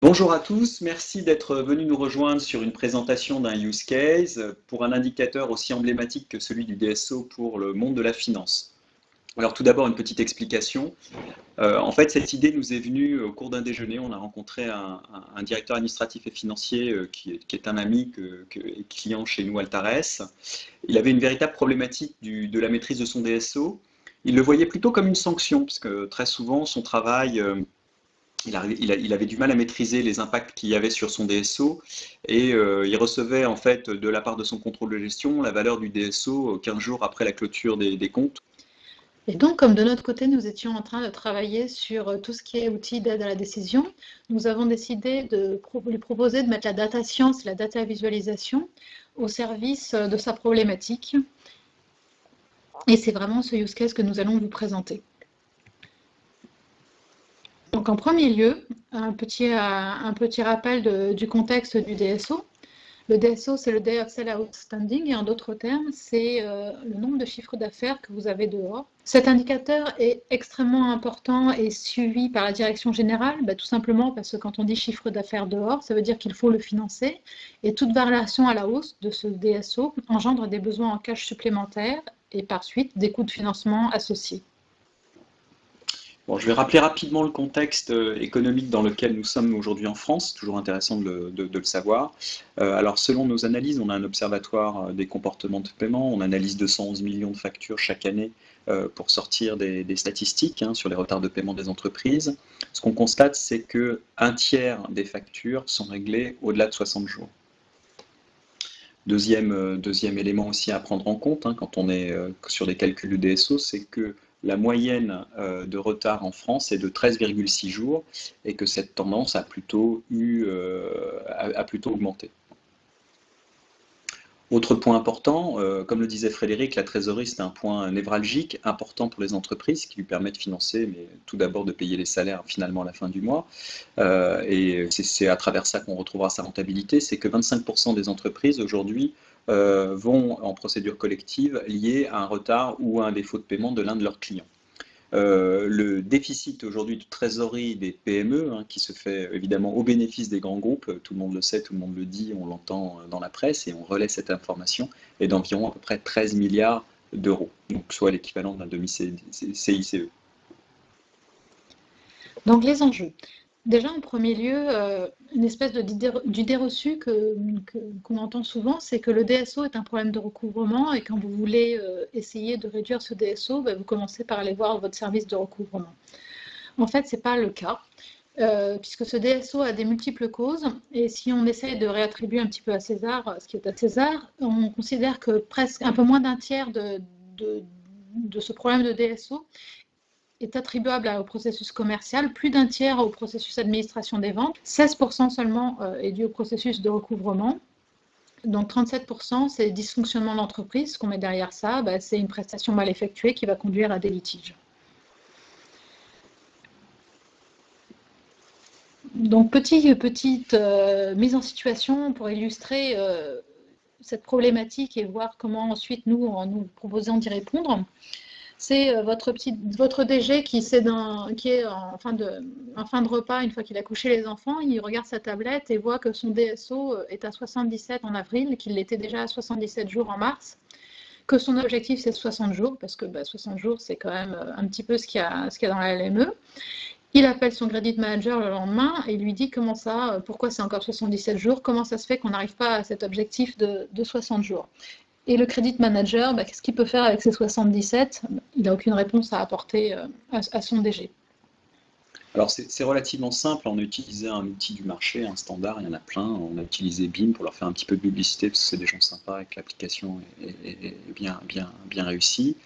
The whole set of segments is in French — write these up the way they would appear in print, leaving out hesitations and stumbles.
Bonjour à tous, merci d'être venus nous rejoindre sur une présentation d'un use case pour un indicateur aussi emblématique que celui du DSO pour le monde de la finance. Alors tout d'abord une petite explication. En fait cette idée nous est venue au cours d'un déjeuner. On a rencontré un directeur administratif et financier qui est un ami et client chez nous Altares. Il avait une véritable problématique de la maîtrise de son DSO. Il le voyait plutôt comme une sanction parce que très souvent son travail il avait du mal à maîtriser les impacts qu'il y avait sur son DSO et il recevait en fait de la part de son contrôle de gestion la valeur du DSO 15 jours après la clôture des comptes. Et donc, comme de notre côté, nous étions en train de travailler sur tout ce qui est outils d'aide à la décision, nous avons décidé de lui proposer de mettre la data science et la data visualisation au service de sa problématique. Et c'est vraiment ce use case que nous allons vous présenter. Donc en premier lieu, un petit rappel du contexte du DSO. Le DSO, c'est le Day of Sale Outstanding, et en d'autres termes, c'est le nombre de chiffres d'affaires que vous avez dehors. Cet indicateur est extrêmement important et suivi par la direction générale, tout simplement parce que quand on dit chiffre d'affaires dehors, ça veut dire qu'il faut le financer, et toute variation à la hausse de ce DSO engendre des besoins en cash supplémentaires et par suite des coûts de financement associés. Bon, je vais rappeler rapidement le contexte économique dans lequel nous sommes aujourd'hui en France, toujours intéressant de le savoir. Alors selon nos analyses, on a un observatoire des comportements de paiement, on analyse 211 millions de factures chaque année pour sortir des statistiques sur les retards de paiement des entreprises. Ce qu'on constate, c'est qu'un tiers des factures sont réglées au-delà de 60 jours. Deuxième élément aussi à prendre en compte quand on est sur les calculs de DSO, c'est que la moyenne de retard en France est de 13,6 jours et que cette tendance a plutôt augmenté. Autre point important, comme le disait Frédéric, la trésorerie c'est un point névralgique, important pour les entreprises, qui lui permet de financer, mais tout d'abord de payer les salaires finalement à la fin du mois. Et c'est à travers ça qu'on retrouvera sa rentabilité, c'est que 25% des entreprises aujourd'hui vont en procédure collective liée à un retard ou à un défaut de paiement de l'un de leurs clients. Le déficit aujourd'hui de trésorerie des PME, qui se fait évidemment au bénéfice des grands groupes, tout le monde le sait, tout le monde le dit, on l'entend dans la presse et on relaie cette information, est d'environ à peu près 13 milliards d'euros, donc soit l'équivalent d'un demi-CICE. Donc les enjeux. Déjà, en premier lieu, une espèce d'idée reçue qu'on entend souvent, c'est que le DSO est un problème de recouvrement et quand vous voulez essayer de réduire ce DSO, vous commencez par aller voir votre service de recouvrement. En fait, ce n'est pas le cas, puisque ce DSO a des multiples causes et si on essaye de réattribuer un petit peu à César ce qui est à César, on considère que presque un peu moins d'un tiers de ce problème de DSO est attribuable au processus commercial, plus d'un tiers au processus d'administration des ventes, 16% seulement est dû au processus de recouvrement. Donc 37%, c'est dysfonctionnement d'entreprise. Ce qu'on met derrière ça, c'est une prestation mal effectuée qui va conduire à des litiges. Donc petite mise en situation pour illustrer cette problématique et voir comment ensuite nous proposons d'y répondre. C'est votre DG qui est en fin de repas, une fois qu'il a couché les enfants, il regarde sa tablette et voit que son DSO est à 77 en avril, qu'il était déjà à 77 jours en mars, que son objectif c'est 60 jours, parce que 60 jours c'est quand même un petit peu ce qu'il y a dans la LME. Il appelle son credit manager le lendemain et lui dit comment ça, pourquoi c'est encore 77 jours, comment ça se fait qu'on n'arrive pas à cet objectif de 60 jours. Et le credit manager, qu'est-ce qu'il peut faire avec ces 77? Il n'a aucune réponse à apporter à son DG. Alors c'est relativement simple, on a utilisé un outil du marché, un standard, il y en a plein, on a utilisé BIM pour leur faire un petit peu de publicité parce que c'est des gens sympas et que l'application est bien réussie.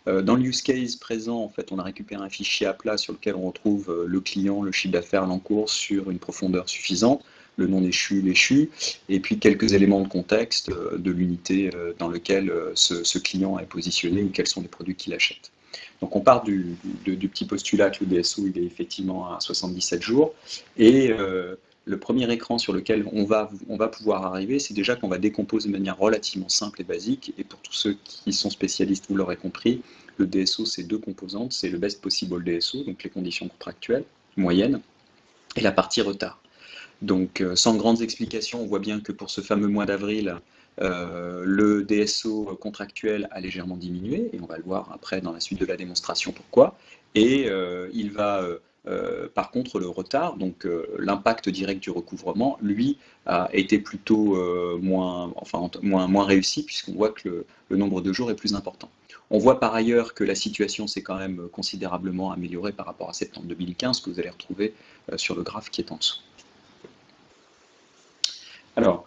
Dans le use case présent, en fait, on a récupéré un fichier à plat sur lequel on retrouve le client, le chiffre d'affaires, l'encours sur une profondeur suffisante, le non échu, l'échu, et puis quelques éléments de contexte de l'unité dans lequel ce client est positionné ou quels sont les produits qu'il achète. Donc on part du petit postulat que le DSO il est effectivement à 77 jours, et le premier écran sur lequel on va pouvoir arriver, c'est déjà qu'on va décomposer de manière relativement simple et basique, et pour tous ceux qui sont spécialistes, vous l'aurez compris, le DSO c'est deux composantes, c'est le best possible DSO, donc les conditions contractuelles, moyennes, et la partie retard. Donc, sans grandes explications, on voit bien que pour ce fameux mois d'avril, le DSO contractuel a légèrement diminué, et on va le voir après dans la suite de la démonstration pourquoi. Et il va, par contre, le retard, donc l'impact direct du recouvrement, lui, a été plutôt moins réussi, puisqu'on voit que le nombre de jours est plus important. On voit par ailleurs que la situation s'est quand même considérablement améliorée par rapport à septembre 2015, que vous allez retrouver sur le graphe qui est en dessous. Alors,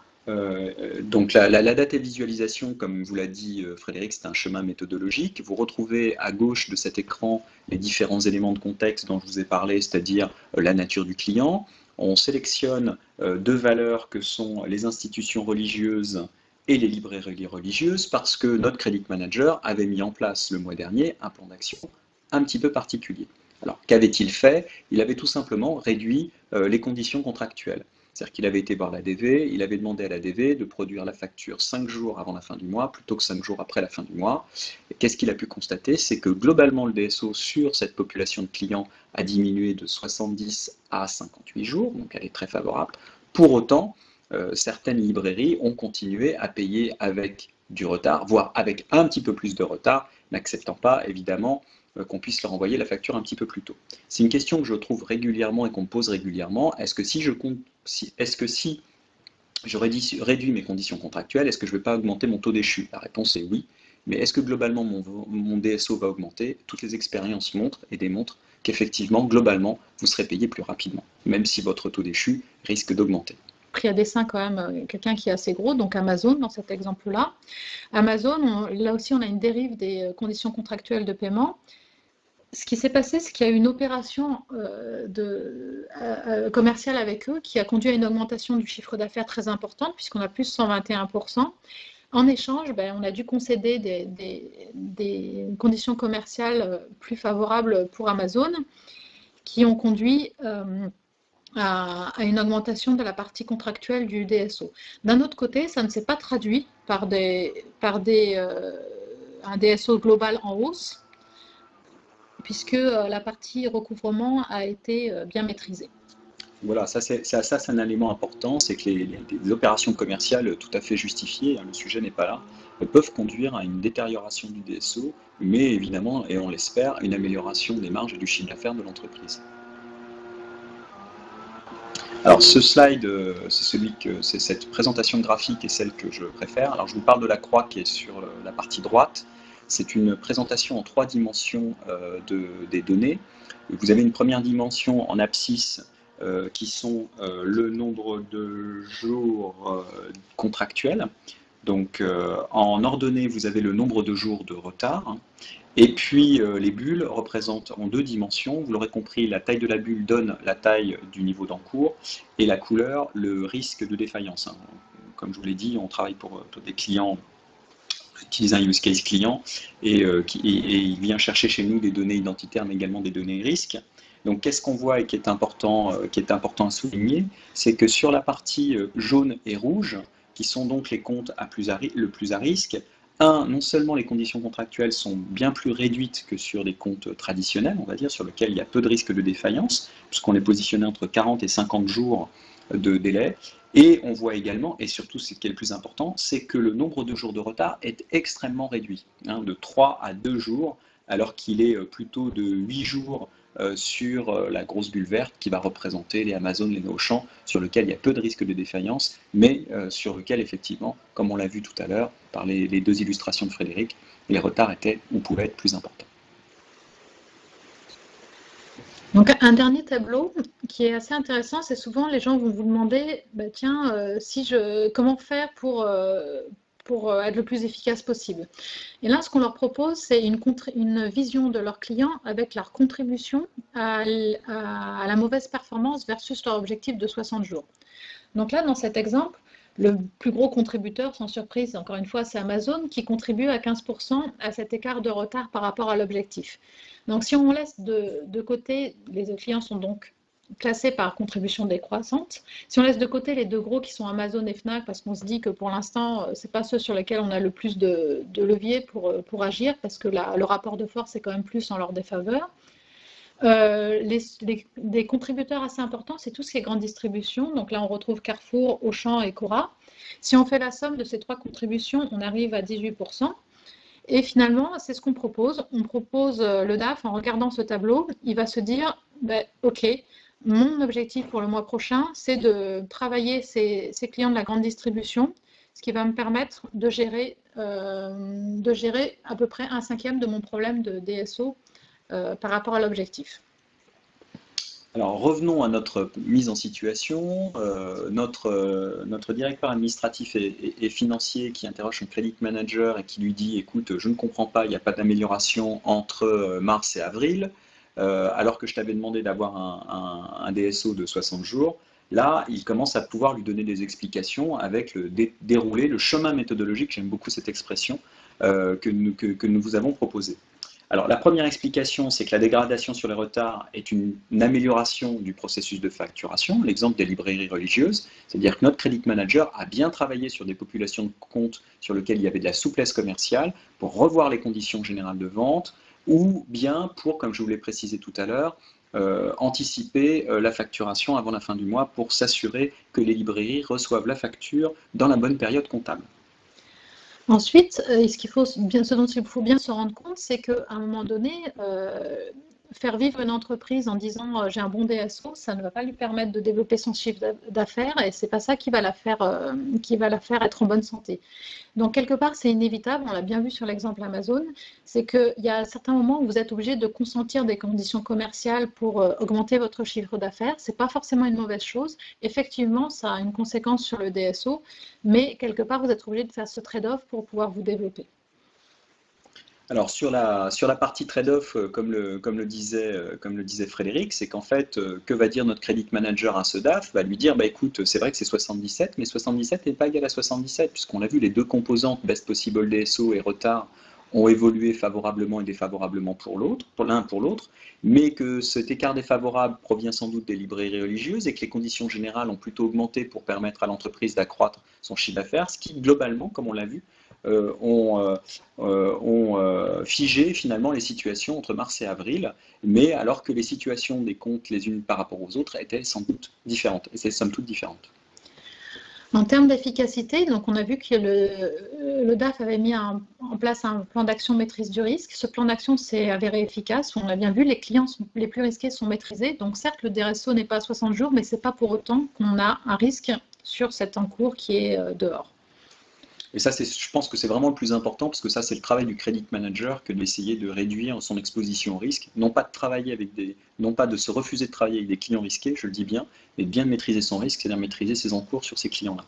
donc la data visualisation, comme vous l'a dit Frédéric, c'est un chemin méthodologique. Vous retrouvez à gauche de cet écran les différents éléments de contexte dont je vous ai parlé, c'est-à-dire la nature du client. On sélectionne deux valeurs que sont les institutions religieuses et les librairies religieuses parce que notre credit manager avait mis en place le mois dernier un plan d'action un petit peu particulier. Alors, qu'avait-il fait? Il avait tout simplement réduit les conditions contractuelles. C'est-à-dire qu'il avait été voir la DV, il avait demandé à la DV de produire la facture 5 jours avant la fin du mois plutôt que 5 jours après la fin du mois. Qu'est-ce qu'il a pu constater? C'est que globalement le DSO sur cette population de clients a diminué de 70 à 58 jours, donc elle est très favorable. Pour autant, certaines librairies ont continué à payer avec du retard, voire avec un petit peu plus de retard, n'acceptant pas évidemment qu'on puisse leur envoyer la facture un petit peu plus tôt. C'est une question que je trouve régulièrement et qu'on me pose régulièrement. Est-ce que si je réduis mes conditions contractuelles, est-ce que je ne vais pas augmenter mon taux d'échu? La réponse est oui. Mais est-ce que globalement mon DSO va augmenter? Toutes les expériences montrent et démontrent qu'effectivement, globalement, vous serez payé plus rapidement, même si votre taux d'échu risque d'augmenter. Pris à dessin quand même quelqu'un qui est assez gros, donc Amazon dans cet exemple-là. Amazon, là aussi on a une dérive des conditions contractuelles de paiement. Ce qui s'est passé, c'est qu'il y a eu une opération commerciale avec eux qui a conduit à une augmentation du chiffre d'affaires très importante, puisqu'on a plus 121%. En échange, on a dû concéder des conditions commerciales plus favorables pour Amazon, qui ont conduit à une augmentation de la partie contractuelle du DSO. D'un autre côté, ça ne s'est pas traduit par un DSO global en hausse, puisque la partie recouvrement a été bien maîtrisée. Voilà, ça c'est un élément important, c'est que les opérations commerciales tout à fait justifiées, le sujet n'est pas là, peuvent conduire à une détérioration du DSO, mais évidemment, et on l'espère, une amélioration des marges et du chiffre d'affaires de l'entreprise. Alors ce slide, c'est cette présentation graphique est celle que je préfère. Alors je vous parle de la croix qui est sur la partie droite. C'est une présentation en 3 dimensions des données. Vous avez une première dimension en abscisse qui sont le nombre de jours contractuels. Donc en ordonnée, vous avez le nombre de jours de retard. Et puis les bulles représentent en 2 dimensions. Vous l'aurez compris, la taille de la bulle donne la taille du niveau d'encours et la couleur, le risque de défaillance. Comme je vous l'ai dit, on travaille pour des clients, on utilise un use case client et il vient chercher chez nous des données identitaires mais également des données risques. Donc qu'est-ce qu'on voit et qui est important à souligner, c'est que sur la partie jaune et rouge, qui sont donc les comptes le plus à risque, non seulement les conditions contractuelles sont bien plus réduites que sur les comptes traditionnels, on va dire, sur lesquels il y a peu de risque de défaillance, puisqu'on est positionné entre 40 et 50 jours de délai, et on voit également, et surtout ce qui est le plus important, c'est que le nombre de jours de retard est extrêmement réduit, de 3 à 2 jours, alors qu'il est plutôt de 8 jours sur la grosse bulle verte qui va représenter les Amazon, les Auchan, sur lequel il y a peu de risque de défaillance, mais sur lequel effectivement, comme on l'a vu tout à l'heure par les 2 illustrations de Frédéric, les retards étaient ou pouvaient être plus importants. Donc un dernier tableau qui est assez intéressant, c'est souvent les gens vont vous demander, comment faire pour être le plus efficace possible. Et là, ce qu'on leur propose, c'est une vision de leurs clients avec leur contribution à la mauvaise performance versus leur objectif de 60 jours. Donc là, dans cet exemple, le plus gros contributeur, sans surprise, encore une fois, c'est Amazon, qui contribue à 15% à cet écart de retard par rapport à l'objectif. Donc si on laisse de côté, les clients sont donc classés par contribution décroissante. Si on laisse de côté les 2 gros qui sont Amazon et Fnac, parce qu'on se dit que pour l'instant, ce n'est pas ceux sur lesquels on a le plus de levier pour agir, parce que le rapport de force est quand même plus en leur défaveur. Des contributeurs assez importants, c'est tout ce qui est grande distribution. Donc là, on retrouve Carrefour, Auchan et Cora. Si on fait la somme de ces 3 contributions, on arrive à 18%. Et finalement, c'est ce qu'on propose. On propose le DAF en regardant ce tableau. Il va se dire, ben, OK, mon objectif pour le mois prochain, c'est de travailler ces clients de la grande distribution, ce qui va me permettre de gérer à peu près 1/5 de mon problème de DSO par rapport à l'objectif. Alors revenons à notre mise en situation. Notre directeur administratif et financier qui interroge son credit manager et qui lui dit écoute, je ne comprends pas, il n'y a pas d'amélioration entre mars et avril, alors que je t'avais demandé d'avoir un DSO de 60 jours. Là, il commence à pouvoir lui donner des explications avec le déroulé, le chemin méthodologique, j'aime beaucoup cette expression, que nous vous avons proposé. Alors, la première explication, c'est que la dégradation sur les retards est une amélioration du processus de facturation, l'exemple des librairies religieuses, c'est-à-dire que notre credit manager a bien travaillé sur des populations de comptes sur lesquelles il y avait de la souplesse commerciale pour revoir les conditions générales de vente, ou bien pour, comme je vous l'ai précisé tout à l'heure, anticiper la facturation avant la fin du mois pour s'assurer que les librairies reçoivent la facture dans la bonne période comptable. Ensuite, ce dont il faut bien se rendre compte, c'est qu'à un moment donné, faire vivre une entreprise en disant j'ai un bon DSO, ça ne va pas lui permettre de développer son chiffre d'affaires et c'est pas ça qui va la faire être en bonne santé. Donc quelque part c'est inévitable, on l'a bien vu sur l'exemple Amazon, c'est qu'il y a certains moments où vous êtes obligé de consentir des conditions commerciales pour augmenter votre chiffre d'affaires. C'est pas forcément une mauvaise chose. Effectivement, ça a une conséquence sur le DSO, mais quelque part vous êtes obligé de faire ce trade-off pour pouvoir vous développer. Alors sur la partie trade-off, comme le disait Frédéric, c'est qu'en fait, que va dire notre credit manager à ce DAF? Va lui dire, bah écoute, c'est vrai que c'est 77, mais 77 n'est pas égal à 77, puisqu'on l'a vu, les deux composantes, best possible DSO et retard, ont évolué favorablement et défavorablement pour l'un pour l'autre, mais que cet écart défavorable provient sans doute des librairies religieuses et que les conditions générales ont plutôt augmenté pour permettre à l'entreprise d'accroître son chiffre d'affaires, ce qui globalement, comme on l'a vu, ont figé finalement les situations entre mars et avril, mais alors que les situations des comptes les unes par rapport aux autres étaient sans doute différentes, et c'est somme toute différentes. En termes d'efficacité, donc on a vu que le DAF avait mis en place un plan d'action maîtrise du risque. Ce plan d'action s'est avéré efficace. On a bien vu, les clients les plus risqués sont maîtrisés. Donc certes, le DSO n'est pas à 60 jours, mais ce n'est pas pour autant qu'on a un risque sur cet encours qui est dehors. Et ça, je pense que c'est vraiment le plus important, parce que ça, c'est le travail du credit manager que d'essayer de réduire son exposition au risque, non pas de se refuser de travailler avec des clients risqués, je le dis bien, mais de bien maîtriser son risque, c'est-à-dire maîtriser ses encours sur ces clients-là.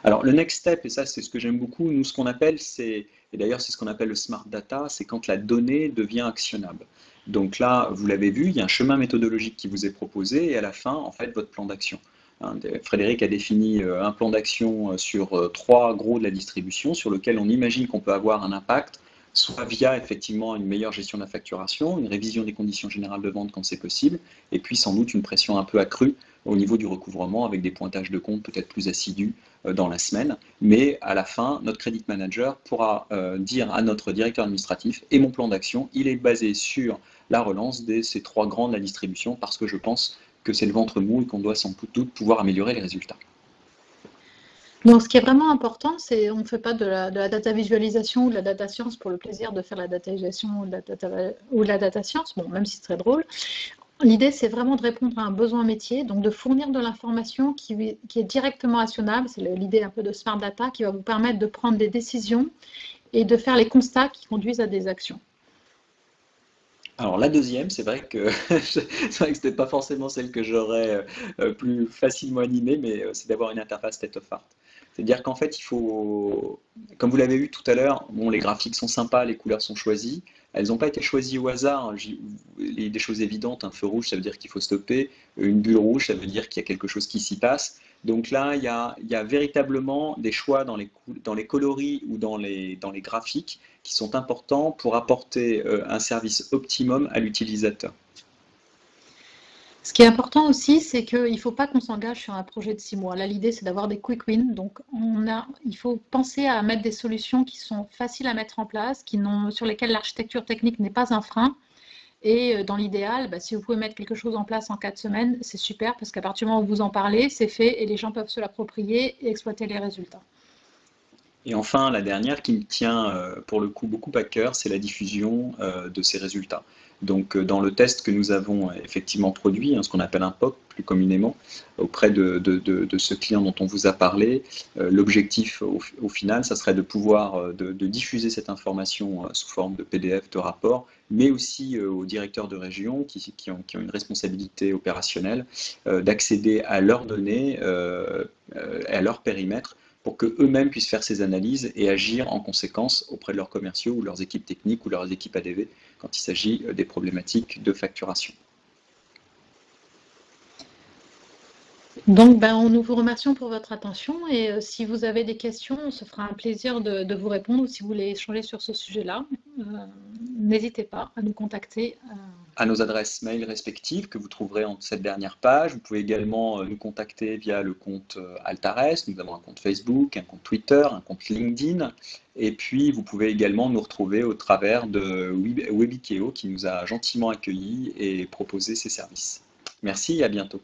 Alors, le next step, et ça, c'est ce que j'aime beaucoup, nous, ce qu'on appelle, et d'ailleurs, c'est ce qu'on appelle le smart data, c'est quand la donnée devient actionnable. Donc là, vous l'avez vu, il y a un chemin méthodologique qui vous est proposé, et à la fin, en fait, votre plan d'action. Frédéric a défini un plan d'action sur 3 gros de la distribution, sur lequel on imagine qu'on peut avoir un impact, soit via effectivement une meilleure gestion de la facturation, une révision des conditions générales de vente quand c'est possible, et puis sans doute une pression un peu accrue au niveau du recouvrement avec des pointages de compte peut-être plus assidus dans la semaine. Mais à la fin, notre credit manager pourra dire à notre directeur administratif, et mon plan d'action, il est basé sur la relance de ces 3 grands de la distribution, parce que je pense que c'est le ventre mou et qu'on doit sans doute pouvoir améliorer les résultats. Donc, ce qui est vraiment important, c'est on ne fait pas de la data visualisation ou de la data science pour le plaisir de faire la data visualisation ou la data science, bon, même si c'est très drôle. L'idée, c'est vraiment de répondre à un besoin métier, donc de fournir de l'information qui est directement actionnable. C'est l'idée un peu de smart data qui va vous permettre de prendre des décisions et de faire les constats qui conduisent à des actions. Alors la deuxième, c'est vrai que ce n'était pas forcément celle que j'aurais plus facilement animée, mais c'est d'avoir une interface state of art. C'est-à-dire qu'en fait, il faut, comme vous l'avez vu tout à l'heure, bon, les graphiques sont sympas, les couleurs sont choisies. Elles n'ont pas été choisies au hasard. Des choses évidentes, un feu rouge, ça veut dire qu'il faut stopper. Une bulle rouge, ça veut dire qu'il y a quelque chose qui s'y passe. Donc là, il y a véritablement des choix dans les coloris ou dans les graphiques qui sont importants pour apporter un service optimum à l'utilisateur. Ce qui est important aussi, c'est qu'il ne faut pas qu'on s'engage sur un projet de 6 mois. Là, l'idée, c'est d'avoir des quick wins. Donc, il faut penser à mettre des solutions qui sont faciles à mettre en place, sur lesquelles l'architecture technique n'est pas un frein, Et dans l'idéal, si vous pouvez mettre quelque chose en place en 4 semaines, c'est super, parce qu'à partir du moment où vous en parlez, c'est fait et les gens peuvent se l'approprier et exploiter les résultats. Et enfin, la dernière qui me tient pour le coup beaucoup à cœur, c'est la diffusion de ces résultats. Donc dans le test que nous avons effectivement produit, ce qu'on appelle un POC plus communément, auprès de ce client dont on vous a parlé, l'objectif au final, ça serait de pouvoir de diffuser cette information sous forme de PDF, de rapport, mais aussi aux directeurs de région qui ont une responsabilité opérationnelle, d'accéder à leurs données, à leur périmètre, pour qu'eux-mêmes puissent faire ces analyses et agir en conséquence auprès de leurs commerciaux ou leurs équipes techniques ou leurs équipes ADV quand il s'agit des problématiques de facturation. Donc, nous vous remercions pour votre attention et si vous avez des questions, on se fera un plaisir de vous répondre ou si vous voulez échanger sur ce sujet-là, n'hésitez pas à nous contacter. À nos adresses mail respectives que vous trouverez en cette dernière page. Vous pouvez également nous contacter via le compte Altares. Nous avons un compte Facebook, un compte Twitter, un compte LinkedIn. Et puis, vous pouvez également nous retrouver au travers de Webikeo qui nous a gentiment accueillis et proposé ses services. Merci et à bientôt.